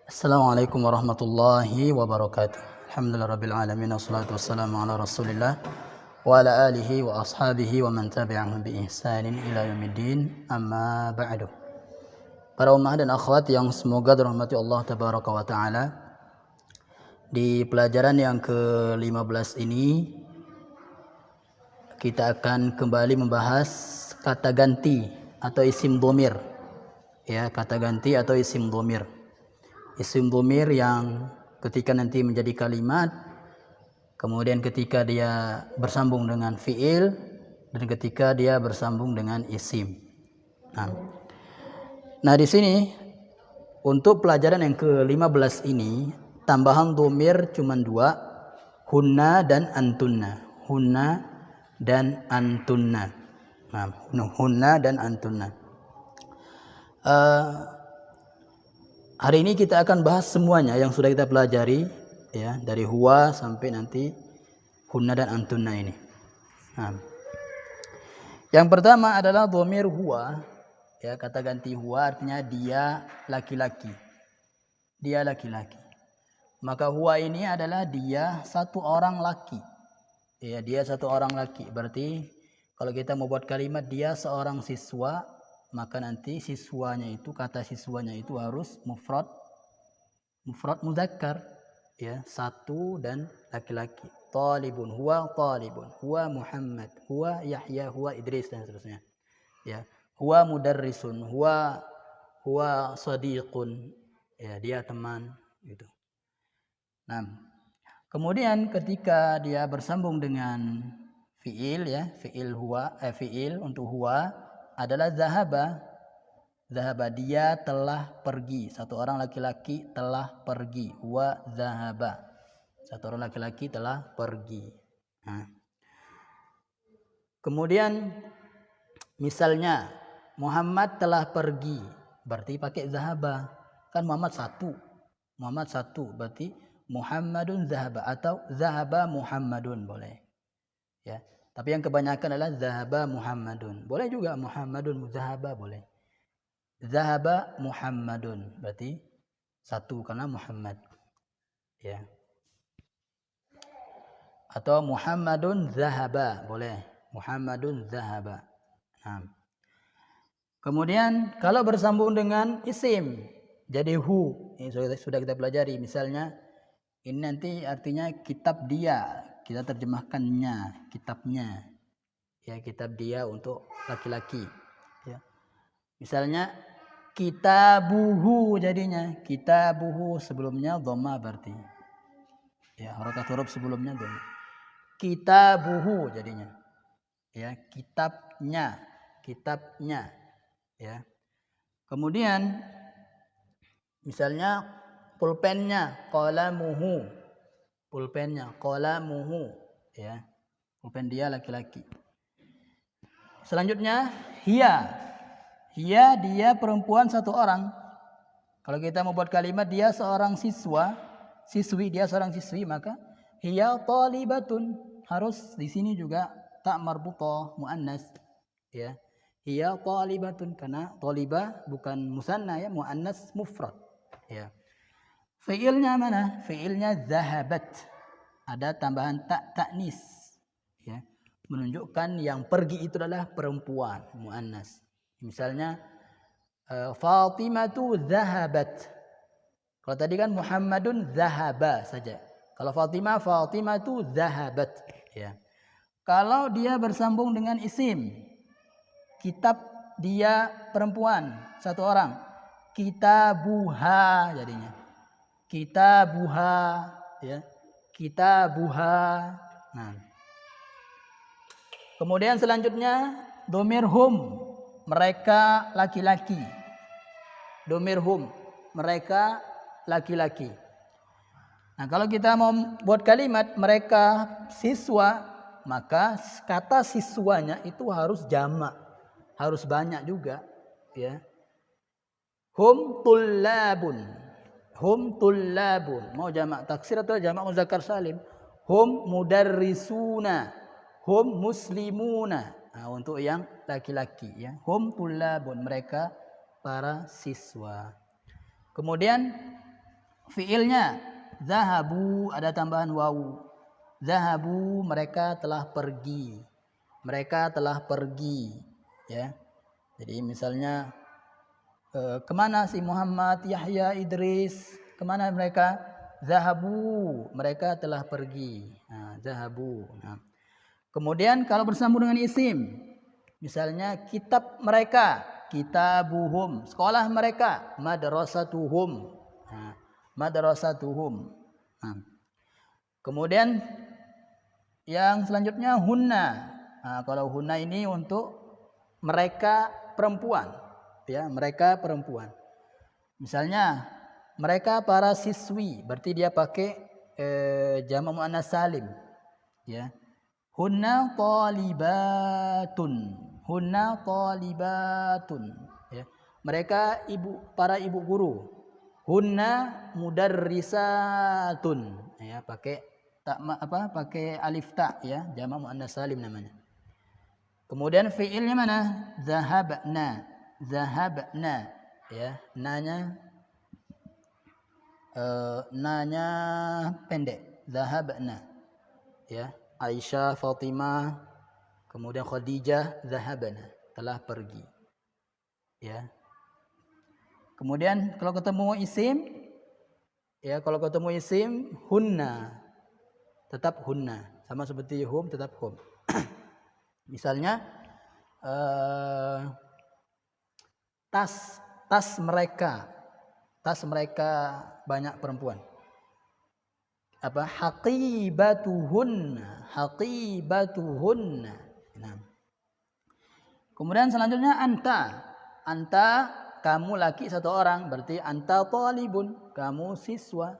Assalamualaikum warahmatullahi wabarakatuh. Alhamdulillah rabbil alamin wassalatu wassalamu ala Rasulillah wa ala alihi wa ashabihi wa man tabi'ahum bi ihsanin ila yaumiddin. Amma ba'du. Para ummah dan akhwat yang semoga dirahmati Allah tabaraka wa taala. Di pelajaran yang ke-15 ini kita akan kembali membahas kata ganti atau isim dhamir. Ya, kata ganti atau isim dhamir. Isim dhamir yang ketika nanti menjadi kalimat, kemudian ketika dia bersambung dengan fiil, dan ketika dia bersambung dengan isim. Nah di sini untuk pelajaran yang ke-15 ini tambahan dhamir cuma dua, hunna dan antunna. Hunna dan antunna. Hunna dan antunna. Hari ini kita akan bahas semuanya yang sudah kita pelajari, ya, dari huwa sampai nanti hunna dan antunna ini. Yang pertama adalah dhamir huwa, ya, kata ganti huwa artinya dia laki-laki. Dia laki-laki. Maka huwa ini adalah dia satu orang laki. Ya, dia satu orang laki. Berarti kalau kita mau buat kalimat dia seorang siswa, maka nanti siswanya itu, kata siswanya itu harus mufrad mudzakkar, ya, satu dan laki-laki. Talibun, huwa talibun, huwa Muhammad, huwa Yahya, huwa Idris dan seterusnya. Ya, huwa mudarrisun, huwa sadiqun, ya, dia teman gitu. Nah, kemudian ketika dia bersambung dengan fiil, ya, fiil huwa, fiil untuk huwa adalah zahaba. Zahaba, dia telah pergi. Satu orang laki-laki telah pergi. Wa zahaba. Satu orang laki-laki telah pergi. Kemudian misalnya Muhammad telah pergi, berarti pakai zahaba. Kan Muhammad satu. Muhammad satu, berarti Muhammadun zahaba atau zahaba Muhammadun boleh. Ya. Tapi yang kebanyakan adalah zahaba Muhammadun. Boleh juga Muhammadun zahaba boleh. Zahaba Muhammadun berarti satu karena Muhammad. Ya. Atau Muhammadun zahaba boleh. Muhammadun zahaba. Kemudian kalau bersambung dengan isim jadi hu. Ini sudah kita pelajari. Misalnya ini nanti artinya kitab dia. Kita terjemahkannya, kitabnya. Ya, kitab dia untuk laki-laki. Ya. Misalnya kitabuhu jadinya. Kitabuhu sebelumnya dhamma berarti. Ya, harakat huruf sebelumnya dhamma. Kitabuhu jadinya. Ya, kitabnya. Kitabnya. Ya. Kemudian misalnya pulpennya qalamuhu. Pulpennya qalamuhu, ya. Pulpen dia laki-laki. Selanjutnya hiya. Hiya dia perempuan satu orang. Kalau kita mau buat kalimat dia seorang siswa, siswi, dia seorang siswi, maka hiya talibatun. Harus di sini juga tak marbutah muannas, ya. Hiya talibatun karena talibah bukan musanna, ya, muannas mufrad, ya. Fiilnya mana? Fiilnya zahabat. Ada tambahan tak ta'nis, ya. Menunjukkan yang pergi itu adalah perempuan, muannas. Misalnya Fatimatu zahabat. Kalau tadi kan Muhammadun zahaba saja. Kalau Fatimatu zahabat, ya. Kalau dia bersambung dengan isim, kitab dia perempuan satu orang, kitabuha jadinya. Kitabuha, ya. Kitabuha. Nah. Kemudian selanjutnya dhamir hum, mereka laki-laki. Dhamir hum, mereka laki-laki. Nah, kalau kita mau buat kalimat mereka siswa, maka kata siswanya itu harus jamak, harus banyak juga, ya. Hum tullabun. Hum tullabun. Mau jamak taksir atau jamak muzakkar salim? Hum mudarrisuna. Hum muslimuna. Nah, untuk yang laki-laki, ya. Hum tullabun, mereka para siswa. Kemudian Fiilnya zahabu, ada tambahan wawu. Zahabu, mereka telah pergi. Mereka telah pergi, ya. Jadi misalnya kemana si Muhammad, Yahya, Idris? Kemana mereka? Zahabu, mereka telah pergi. Nah, zahabu. Nah. Kemudian kalau bersambung dengan isim, misalnya kitab mereka, kitabuhum. Sekolah mereka, madrasatuhum. Nah, madrasatuhum. Nah. Kemudian yang selanjutnya hunna. Nah, kalau hunna ini untuk mereka perempuan, ya, mereka perempuan. Misalnya mereka para siswi, berarti dia pakai jamak muannats salim, ya. Hunna talibatun. Hunna talibatun, ya. Mereka para ibu guru. Hunna mudarrisatun, ya, pakai pakai alif ta, ya, jamak muannats salim namanya. Kemudian fiilnya mana? Zahabna. Zahabna, ya, nanya pendek. Zahabna, ya. Aisyah, Fatimah, kemudian Khadijah, zahabna, telah pergi, ya. Kemudian kalau ketemu isim, ya, kalau ketemu isim hunna, tetap hunna, sama seperti hum, tetap hum. Misalnya tas mereka banyak perempuan. Apa? Haqibatuhunna. Nah. Kemudian selanjutnya anta kamu laki satu orang, berarti anta talibun, kamu siswa.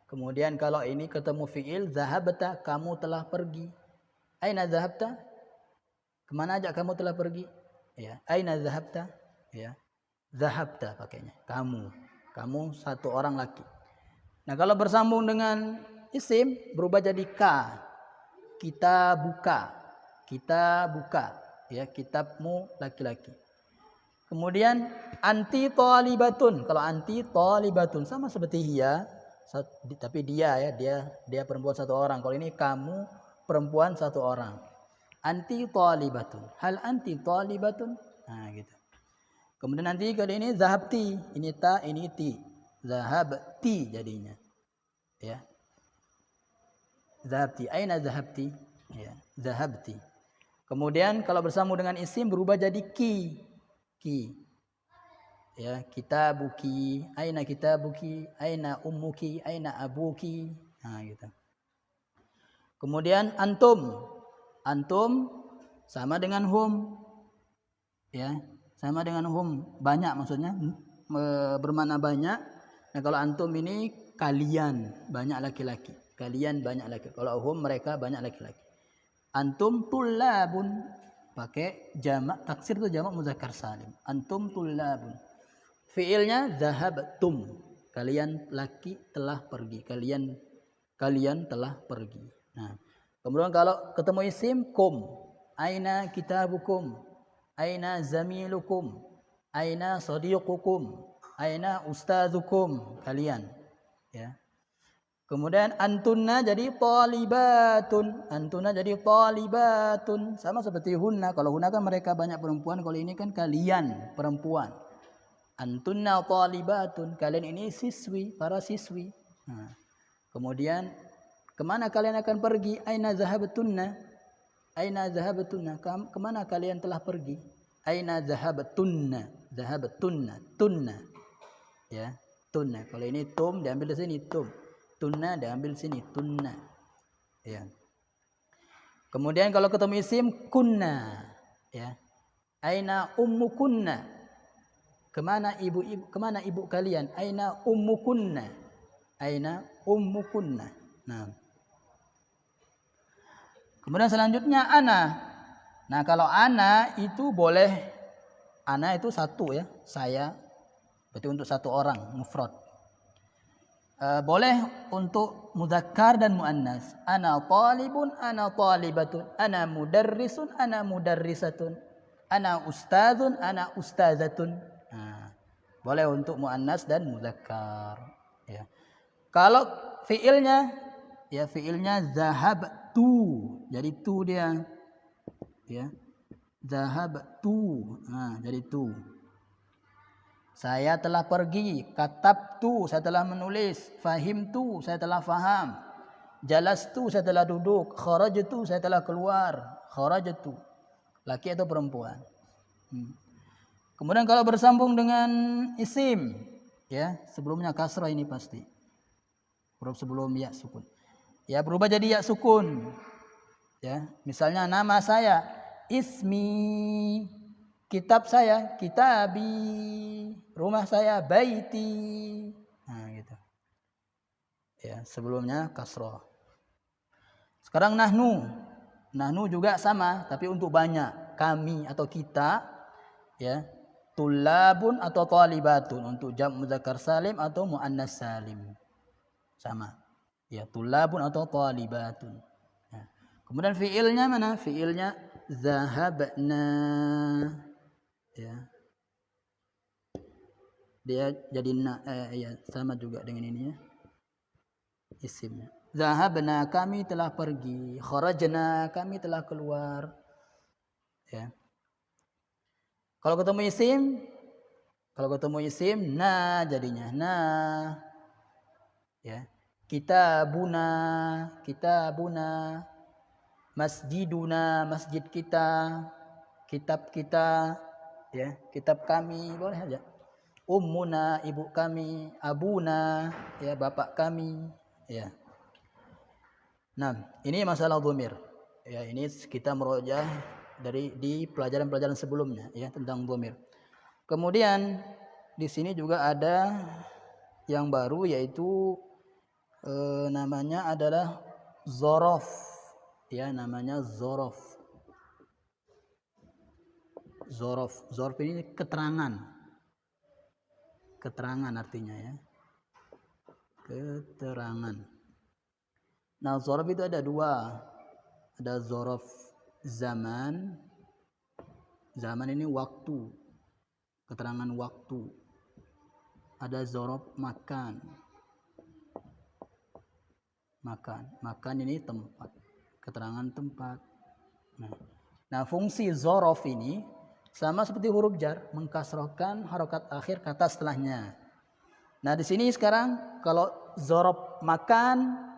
Kemudian kalau ini ketemu fiil zahabta, kamu telah pergi. Aina zahabta? Kemana aja kamu telah pergi? Ya, aina zahabta? Ya. Zahabta pakainya. Kamu satu orang laki. Nah, kalau bersambung dengan isim berubah jadi ka. Kita buka, ya, kitabmu laki-laki. Kemudian anti talibatun. Kalau anti talibatun sama seperti hiya, tapi dia, ya, dia perempuan satu orang. Kalau ini kamu perempuan satu orang. Anti talibatun. Hal anti talibatun? Nah, gitu. Kemudian nanti kalau ini zahabti, ini ta, ini ti. Zahabti jadinya. Ya. Zahabti. Aina zahabti? Ya, zahabti. Kemudian kalau bersambung dengan isim berubah jadi ki. Ya, kitabuki, aina kitabuki, aina ummuki, aina abuki. Nah, gitu. Kemudian antum sama dengan hum. Ya, sama dengan hum, banyak maksudnya, bermakna banyak. Nah, kalau antum ini kalian, banyak laki-laki. Kalian banyak laki-laki. Kalau hum, mereka banyak laki-laki. Antum tullabun, pakai jamak taksir itu jamak muzakkar salim. Antum tullabun. Fiilnya zahabtum. Kalian laki telah pergi. Kalian telah pergi. Nah, kemudian kalau ketemu isim kum. Aina kitabukum? Aina zamilukum? Aina sadiqukum? Aina ustazukum? Kalian, ya. Kemudian antunna jadi talibatun. Sama seperti hunna. Kalau hunna kan mereka banyak perempuan, kalau ini kan kalian perempuan. Antunna talibatun. Kalian ini siswi, para siswi. Nah, kemudian kemana kalian akan pergi? Aina zahabtunna? Kemana kalian telah pergi? Aina zahabtunna? Tunna. Ya, tunna. Kalau ini tum diambil di sini tum. Tunna diambil sini tunna. Ya. Kemudian kalau ketemu isim kunna, ya. Aina ummukunna? Kemana ibu kalian? Aina ummukunna? Nah. Kemudian selanjutnya ana. Nah, kalau ana itu boleh, ana itu satu, ya, saya. Berarti untuk satu orang, mufrad. Boleh untuk mudzakkar dan muannas. Ana talibun, ana talibatun, ana mudarrisun, ana mudarrisatun, ana ustadzun, ana ustazatun. Nah, boleh untuk muannas dan mudzakkar, ya. Kalau fiilnya, ya fiilnya zahabtu. Jadi tu dia. Ya. Zahabtu. Nah, jadi tu. Saya telah pergi. Katabtu, saya telah menulis. Fahimtu, saya telah faham. Jalastu, saya telah duduk. Kharajtu, saya telah keluar. Kharajtu. Laki atau perempuan. Kemudian kalau bersambung dengan isim, ya, sebelumnya kasrah ini pasti. Huruf sebelum ya sukun. Ya, berubah jadi ya sukun. Ya, misalnya nama saya ismi, kitab saya kitabi, rumah saya baiti. Nah, gitu. Ya, sebelumnya kasrah. Sekarang nahnu. Nahnu juga sama, tapi untuk banyak. Kami atau kita, ya. Tulabun atau talibatun untuk jam muzakkar salim atau muannas salim. Sama. Ya, tulabun atau talibatun. Ya. Kemudian fiilnya mana? Fiilnya zahabna. Ya. Dia jadi ya, sama juga dengan ini ya. Isimnya. Zahabna, kami telah pergi. Kharajna, kami telah keluar. Ya. Kalau ketemu isim, na jadinya. Na. Ya. Kitabuna, masjiduna, masjid kita, kitab kita, ya, kitab kami, boleh aja. Ummuna, ibu kami, abuna, ya, bapak kami, ya. Nah, ini masalah dhamir. Ya, ini kita merojah di pelajaran-pelajaran sebelumnya, ya, tentang dhamir. Kemudian di sini juga ada yang baru, yaitu namanya adalah zorof, ya, namanya zorof. Zorof ini keterangan artinya, ya, keterangan. Nah, zorof itu ada dua, ada zorof zaman ini waktu, keterangan waktu. Ada zorof makan ini tempat, keterangan tempat. Nah, fungsi zorof ini sama seperti huruf jar, mengkasrohkan harokat akhir kata setelahnya. Nah, di sini sekarang kalau zorof makan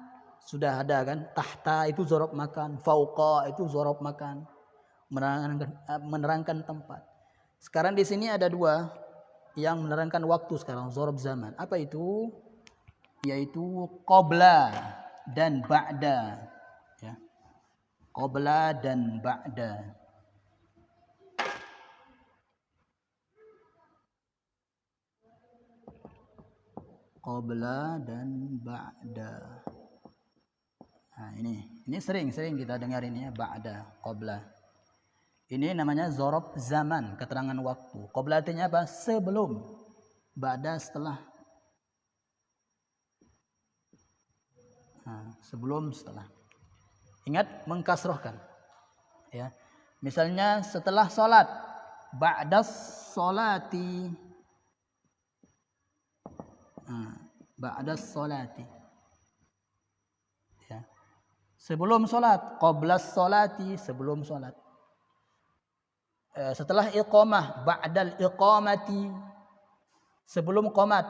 sudah ada kan, tahta itu zorof makan, fauqa itu zorof makan, menerangkan tempat. Sekarang di sini ada dua yang menerangkan waktu sekarang, zorof zaman. Apa itu? Yaitu qabla dan ba'da, ya. Qabla dan ba'da. Qabla dan ba'da. Nah, ini sering kita dengar ini ya, ba'da, qabla. Ini namanya zorof zaman, keterangan waktu. Qabla artinya apa? Sebelum. Ba'da setelah. Nah, sebelum, setelah. Ingat mengkasrohkan. Ya. Misalnya setelah salat, ba'da salati. Ba'da salati. Ya. Sebelum salat, qabla salati, sebelum salat. Setelah iqamah, ba'dal iqamati, sebelum qomat,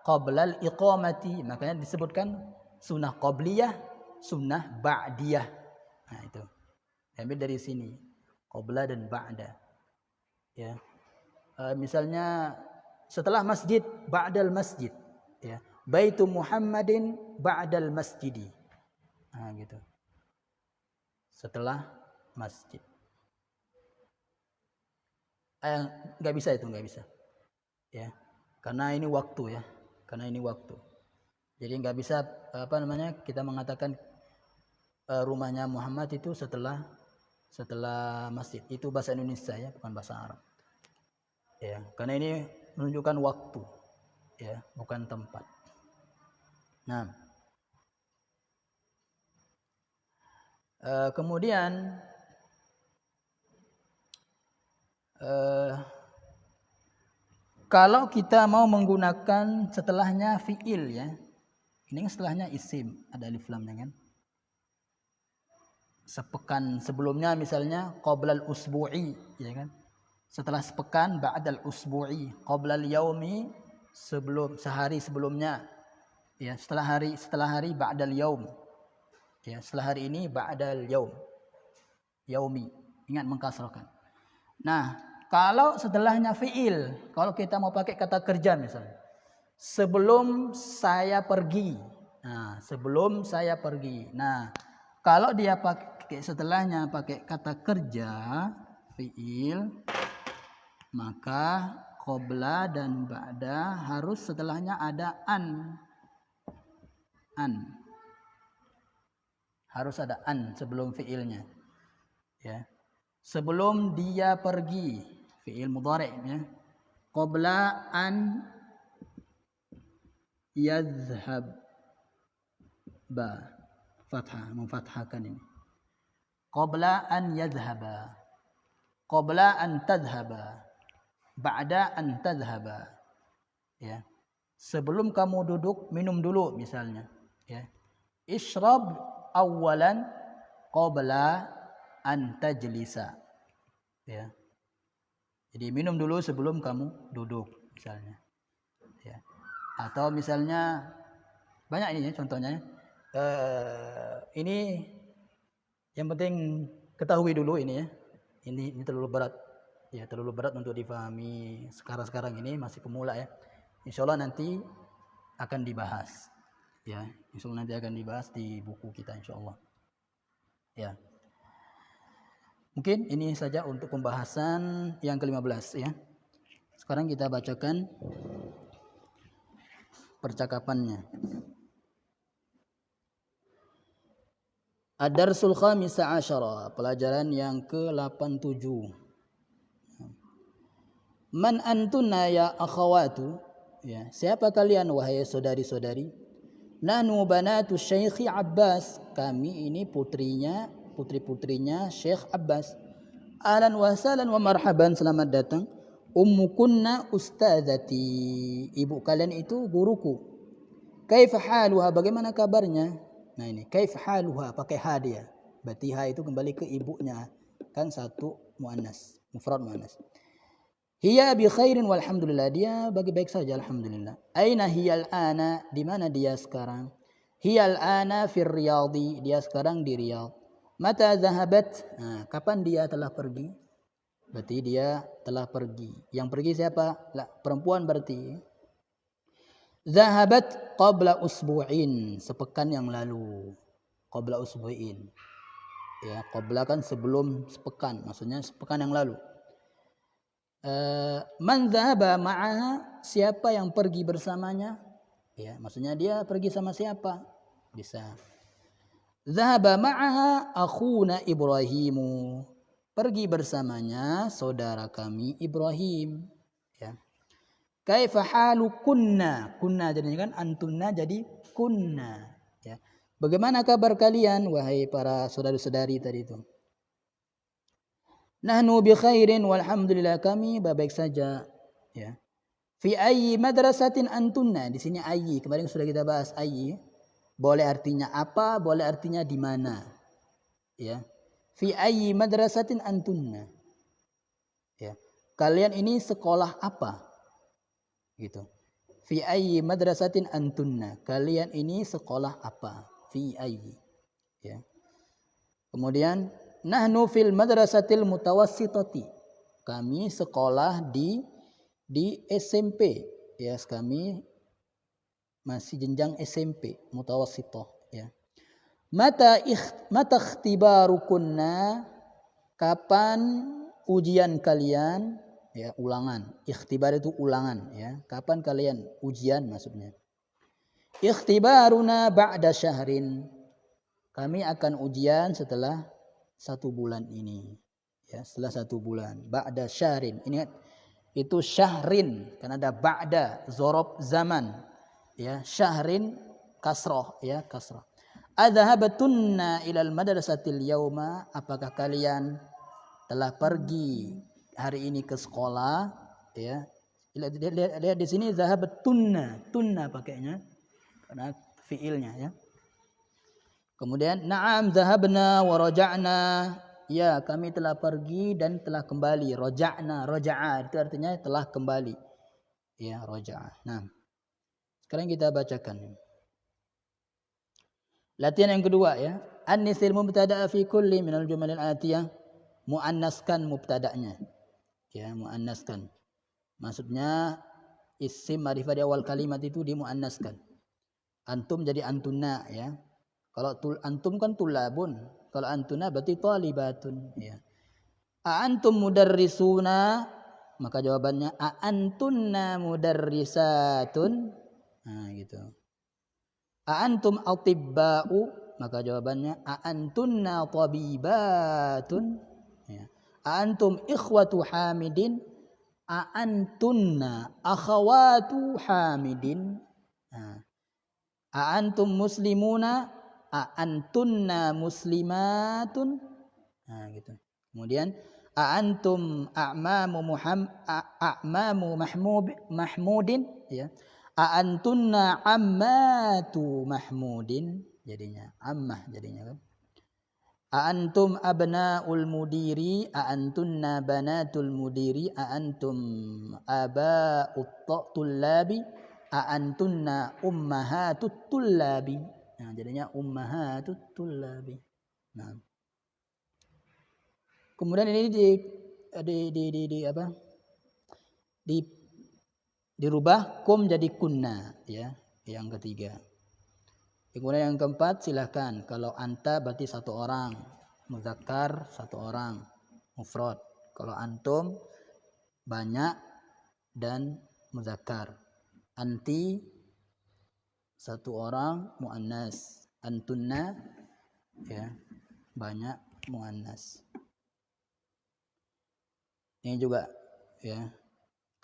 qablal iqamati. Makanya disebutkan sunnah qabliyah, sunnah ba'diyah. Nah, itu ambil dari sini, qabla dan ba'da, ya. Misalnya setelah masjid, ba'dal masjid, ya. Baitu Muhammadin ba'dal masjidi. Nah, gitu, setelah masjid. Nggak bisa, ya, karena ini waktu, ya, jadi nggak bisa kita mengatakan rumahnya Muhammad itu setelah masjid. Itu bahasa Indonesia, ya, bukan bahasa Arab, ya, karena ini menunjukkan waktu, ya, bukan tempat. Nah, kemudian kalau kita mau menggunakan setelahnya fiil, ya, Ini setelahnya isim, ada alif lamnya kan. Sepekan sebelumnya misalnya qoblal usbu'i, ya kan? Setelah sepekan ba'dal usbu'i, qoblal yaumi, sebelum sehari sebelumnya. Ya, setelah hari ba'dal yaum. Ya, setelah hari ini ba'dal yaum. Yaumi. Ingat mengkasrahkan. Nah, kalau setelahnya fi'il, kalau kita mau pakai kata kerja misalnya. Sebelum saya pergi. Nah, sebelum saya pergi. Nah, kalau dia pakai setelahnya pakai kata kerja, fi'il, maka qabla dan ba'da harus setelahnya ada an. Harus ada an sebelum fi'ilnya. Ya. Sebelum dia pergi, fi'il mudhari' ya. Qabla an yadhhab, ba fathah, memfathahkan ini. Qabla an yadhhaba, qabla an tadhhaba, ba'da an tadhhaba. Ya. Sebelum kamu duduk, minum dulu misalnya, ya. Ishrab awwalan qabla an tajlisa. Ya. Jadi minum dulu sebelum kamu duduk misalnya. Ya. Atau misalnya banyak ini ya contohnya. Ini yang penting ketahui dulu ini ya. Ini terlalu berat. Ya, terlalu berat untuk difahami sekarang ini, masih pemula ya. Insyaallah nanti akan dibahas. Ya, insyaallah nanti akan dibahas di buku kita insyaallah. Ya. Mungkin ini saja untuk pembahasan yang ke-15 ya. Sekarang kita bacakan percakapannya. Ad-darsul khamisa asyara, pelajaran yang ke-87. Man antunna ya akhawatu, ya, siapa kalian wahai saudari-saudari? Nahnu banatu Syekh Abbas, kami ini putri-putrinya Syekh Abbas. Ahlan wa sahlan wa marhaban, selamat datang. Ummukunna ustadzati, ibu kalian itu guruku. Kaifa haluha, bagaimana kabarnya? Nah ini kaifa haluha pakai ha dia. Berarti ha itu kembali ke ibunya. Kan satu muannas, mufrad muannas. Hiya bi khairin walhamdulillah, dia baik-baik saja alhamdulillah. Aina hiya al-ana, di mana dia sekarang? Hiya al-ana fir Riyadhi, dia sekarang di Riyadh. Mata zahabat, nah, kapan dia telah pergi? Berarti dia telah pergi. Yang pergi siapa? Lah, perempuan berarti. Zahabat qabla usbu'in, sepekan yang lalu. Qabla usbu'in. Ya, qabla kan sebelum sepekan, maksudnya sepekan yang lalu. Man dhahaba ma'aha, siapa yang pergi bersamanya? Ya, maksudnya dia pergi sama siapa? Bisa. Dhahaba ma'aha akhuna Ibrahimu, pergi bersamanya saudara kami Ibrahim. Ya. Kaifa halu kunna, kunna jadinya kan antunna jadi kunna. Ya. Bagaimana kabar kalian wahai para saudara-saudari tadi itu? Nahnu bi khairin walhamdulillah, kami baik saja ya. Fi ayyi madrasatin antunna, di sini ayyi kemarin sudah kita bahas ayyi. Boleh artinya apa, boleh artinya di mana. Ya. Fi ayyi madrasatin antunna. Ya. Kalian ini sekolah apa? Gitu. Fi ayyi madrasatin antunna, kalian ini sekolah apa? Fi ayyi. Ya. Kemudian nahnu fil madrasatil mutawassitati, kami sekolah di SMP ya, kami masih jenjang SMP mutawassithah ya. Mata ikhtibarukunna, kapan ujian kalian? Ya, ulangan. Ikhtibar itu ulangan ya. Kapan kalian ujian maksudnya? Ikhtibaruna ba'da syahrin, kami akan ujian setelah 1 bulan ini. Ya, setelah 1 bulan. Ba'da syahrin. Ingat, itu syahrin. Karena ada ba'da, zorob zaman. Ya, syahrin kasroh. Ya, kasroh. Adhahabatunna ilal madrasatil yauma, apakah kalian telah pergi hari ini ke sekolah? Ya. Lihat di sini zahabatunna. Tunna pakainya. Karena fiilnya ya. Kemudian na'am zahabna wa raja'na. Ya, kami telah pergi dan telah kembali. Raja'na, raja'a itu artinya telah kembali. Ya, raja'a. Nah, sekarang kita bacakan. Latihan yang kedua ya. An-nisil mubtada'a fi kulli minal jumalil atiyah. Muannaskan mubtada'nya. Ya, muannaskan. Maksudnya isim ma'rifah di awal kalimat itu dimuannaskan. Antum jadi antunna ya. Kalau antum kan tulabun, kalau antuna berarti talibatun ya. A antum mudarrisuna, maka jawabannya a antunna mudarrisatun. Nah, gitu. A antum atibba'u, maka jawabannya a antunna tabibatun ya. A antum ikhwatu hamidin, a antunna akhawatu hamidin. Nah. A antum muslimuna, a antunna muslimatun. Nah, gitu. Kemudian a antum a'mamu mahmudin ya. A antunna ammatu mahmudin jadinya ammah jadinya kan. A antum abnaul mudiri, a antunna banatul mudiri, a antum aba'ut tullabi, a antunna ummahatut tullabi. Nah, jadinya ummahatut tullabi. Nah. Kemudian ini dirubah kum jadi kunna ya, yang ketiga. Kemudian yang keempat silahkan kalau anta berarti satu orang, muzakkar satu orang, mufrad. Kalau antum banyak dan muzakkar. Anti satu orang muannas, antunna ya banyak muannas. Ini juga ya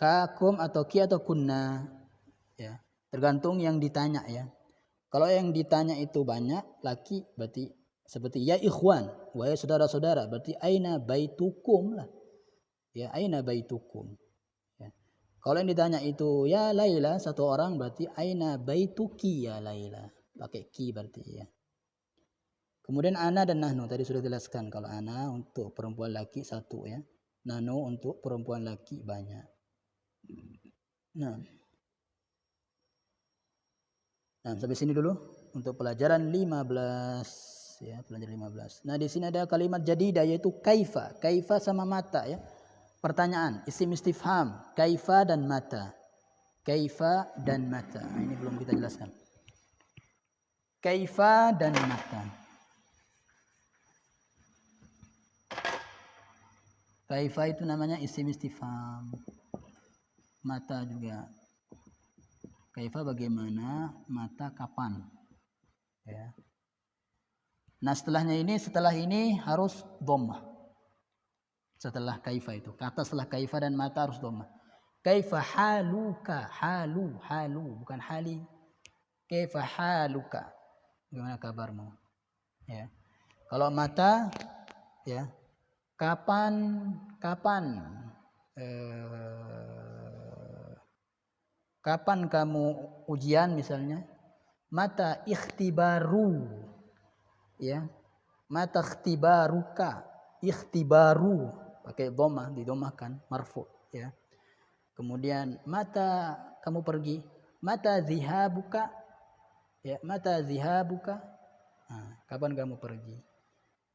kakum atau ki atau kunna ya tergantung yang ditanya ya. Kalau yang ditanya itu banyak laki berarti seperti ya ikhwan, wahai saudara-saudara, berarti aina baitukum lah. Ya aina baitukum. Ya. Kalau yang ditanya itu ya Laila satu orang berarti aina baituki ya Laila. Pakai ki berarti ya. Kemudian ana dan nahnu tadi sudah jelaskan kalau ana untuk perempuan laki satu ya. Nahnu untuk perempuan laki banyak. Nah, sampai sini dulu untuk pelajaran 15 ya, pelajaran 15. Nah, di sini ada kalimat jadidah yaitu kaifa. Kaifa sama mata ya. Pertanyaan, isim istifham, kaifa dan mata. Kaifa dan mata. Nah, ini belum kita jelaskan. Kaifa dan mata. Kaifa itu namanya isim istifham. Mata juga. Kaifa bagaimana, mata kapan. Ya. Nah, setelah ini harus dhammah. Setelah kaifa itu. Kata setelah kaifa dan mata harus dhammah. Kaifa haluka, halu, bukan hali. Kaifa haluka. Gimana kabarmu? Ya. Kalau mata ya. Kapan kamu ujian misalnya? Mata ikhtibaru. Ya. Mata ikhtibaruka. Ikhtibaru pakai dhammah, didomahkan marfu ya. Kemudian mata kamu pergi? Mata zihabuka? Ya, mata zihabuka? Nah, kapan kamu pergi?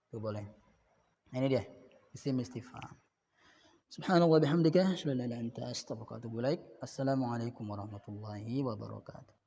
Itu boleh. Ini dia isim istifham. Subhanallah bihamdika, asyhadu an la ilaha illa anta, astaghfiruka wa atubu ilaik. Assalamualaikum warahmatullahi wabarakatuh.